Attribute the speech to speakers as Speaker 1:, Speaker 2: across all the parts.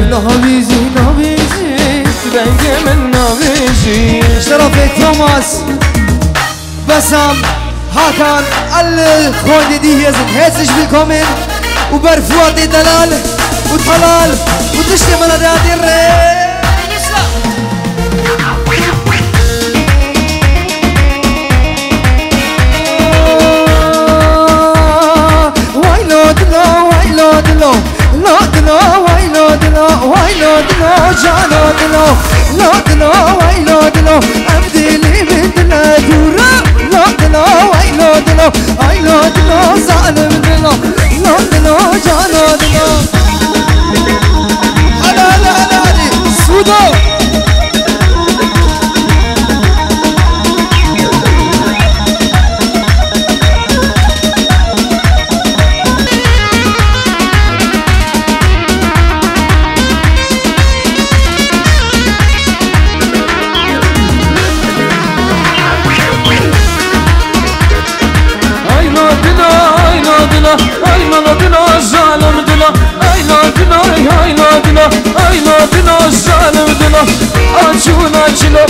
Speaker 1: ناویزی ناویزی
Speaker 2: رنگ من ناویزی
Speaker 1: شرف توماس بسام هاكان الخوندي دي هيزن herzlich willkommen وبرفوات دلال وطلال وتشتي ملادات الرئيس جانو دلو لا دلو واي لا دلو ابدي لي من دلو لا دلو واي لا دلو اي لا دلو ظالم دلو لا دلو جانو دلو هلا هلا هلا سودو
Speaker 2: Acuna çilo,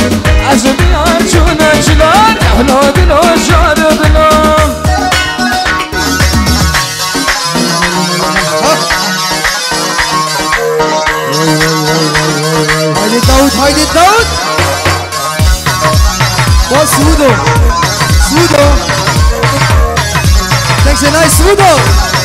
Speaker 2: azmi acuna çilo, ahlo dilo jar dilo.
Speaker 1: Haydi Davut, haydi Davut. Bas Sudo, Sudo. Thanks a nice Sudo.